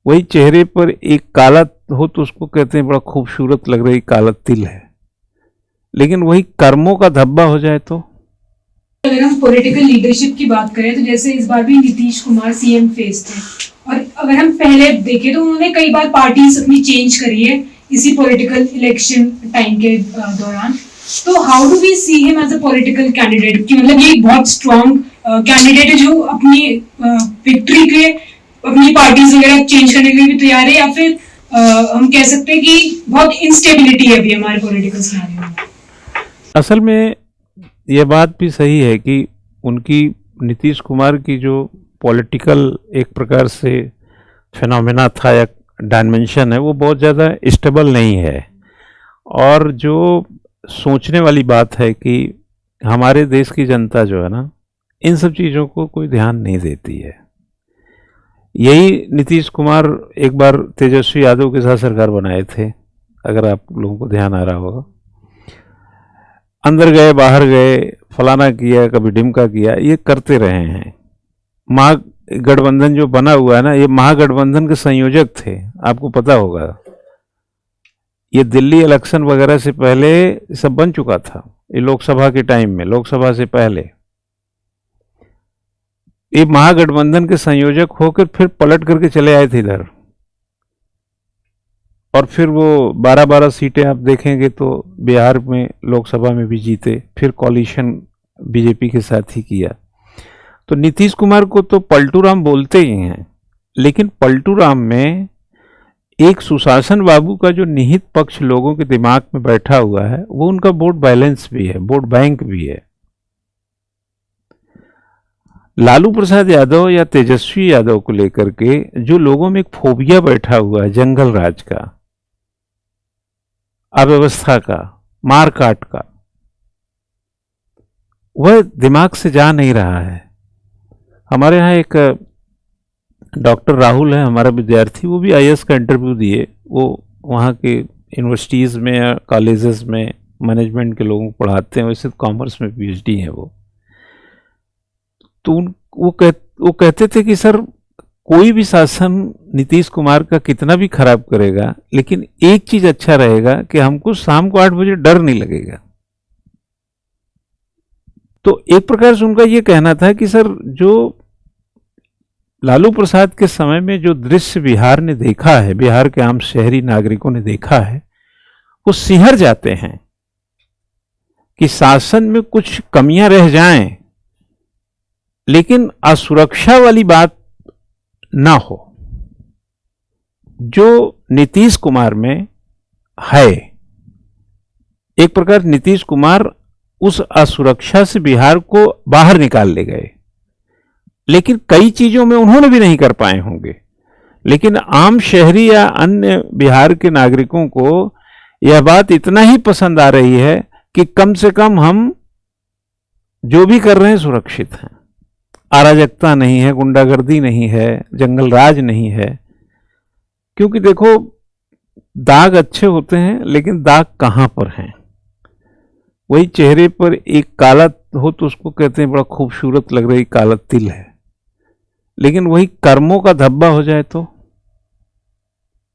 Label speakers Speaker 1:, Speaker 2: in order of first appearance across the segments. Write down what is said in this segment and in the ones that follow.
Speaker 1: वही चेहरे पर एक काला हो तो उसको कहते हैं बड़ा खूबसूरत लग रही काला तिल है, लेकिन वही कर्मों का धब्बा हो जाए तो।
Speaker 2: अगर हम पॉलिटिकल लीडरशिप की बात करें तो जैसे इस बार भी नीतीश कुमार सीएम फेस थे, और अगर हम पहले देखें तो उन्होंने कई बार पार्टीज अपनी चेंज करी है इसी पॉलिटिकल इलेक्शन टाइम के दौरान। तो how do we see him as a political candidate कि मतलब ये एक बहुत स्ट्रॉन्ग कैंडिडेट है जो अपनी विक्ट्री के अपनी पार्टीज वगैरह चेंज करने के लिए भी तैयार है, या फिर हम कह सकते हैं कि बहुत इंस्टेबिलिटी है अभी हमारे पॉलिटिकल सिनेरियो में।
Speaker 1: असल में ये बात भी सही है कि उनकी नीतीश कुमार की जो पॉलिटिकल एक प्रकार से फिनोमेना था या डायमेंशन है वो बहुत ज़्यादा स्टेबल नहीं है। और जो सोचने वाली बात है कि हमारे देश की जनता जो है ना, इन सब चीज़ों को कोई ध्यान नहीं देती है। यही नीतीश कुमार एक बार तेजस्वी यादव के साथ सरकार बनाए थे, अगर आप लोगों को ध्यान आ रहा होगा। अंदर गए बाहर गए, फलाना किया, कभी ढिमका किया, ये करते रहे हैं। महागठबंधन जो बना हुआ है ना, ये महागठबंधन के संयोजक थे, आपको पता होगा। ये दिल्ली इलेक्शन वगैरह से पहले सब बन चुका था, ये लोकसभा के टाइम में, लोकसभा से पहले ये महागठबंधन के संयोजक होकर फिर पलट करके चले आए थे इधर। और फिर वो 12-12 सीटें आप देखेंगे तो बिहार में लोकसभा में भी जीते, फिर कॉलिशन बीजेपी के साथ ही किया। तो नीतीश कुमार को तो पलटू राम बोलते ही हैं, लेकिन पलटू राम में एक सुशासन बाबू का जो निहित पक्ष लोगों के दिमाग में बैठा हुआ है, वो उनका वोट बैलेंस भी है, वोट बैंक भी है। लालू प्रसाद यादव या तेजस्वी यादव को लेकर के जो लोगों में एक फोबिया बैठा हुआ है, जंगल राज का, अव्यवस्था का, मारकाट का, वह दिमाग से जा नहीं रहा है। हमारे यहाँ एक डॉक्टर राहुल है, हमारा विद्यार्थी, वो भी आईएएस का इंटरव्यू दिए। वो वहाँ के यूनिवर्सिटीज़ में या कॉलेजेस में मैनेजमेंट के लोगों को पढ़ाते हैं, वैसे कॉमर्स में पीएचडी है वो। तो वो कहते थे कि सर, कोई भी शासन नीतीश कुमार का कितना भी खराब करेगा, लेकिन एक चीज अच्छा रहेगा कि हमको शाम को 8 बजे डर नहीं लगेगा। तो एक प्रकार से उनका ये कहना था कि सर, जो लालू प्रसाद के समय में जो दृश्य बिहार ने देखा है, बिहार के आम शहरी नागरिकों ने देखा है, वो सिहर जाते हैं कि शासन में कुछ कमियां रह जाएं, लेकिन असुरक्षा वाली बात ना हो, जो नीतीश कुमार में है। एक प्रकार नीतीश कुमार उस असुरक्षा से बिहार को बाहर निकाल ले गए, लेकिन कई चीजों में उन्होंने भी नहीं कर पाए होंगे। लेकिन आम शहरी या अन्य बिहार के नागरिकों को यह बात इतना ही पसंद आ रही है कि कम से कम हम जो भी कर रहे हैं सुरक्षित हैं, अराजकता नहीं है, गुंडागर्दी नहीं है, जंगल राज नहीं है। क्योंकि देखो, दाग अच्छे होते हैं, लेकिन दाग कहां पर हैं? वही चेहरे पर एक काला हो तो उसको कहते हैं बड़ा खूबसूरत लग रही काला तिल है, लेकिन वही कर्मों का धब्बा हो जाए तो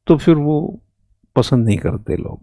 Speaker 1: फिर वो पसंद नहीं करते लोग।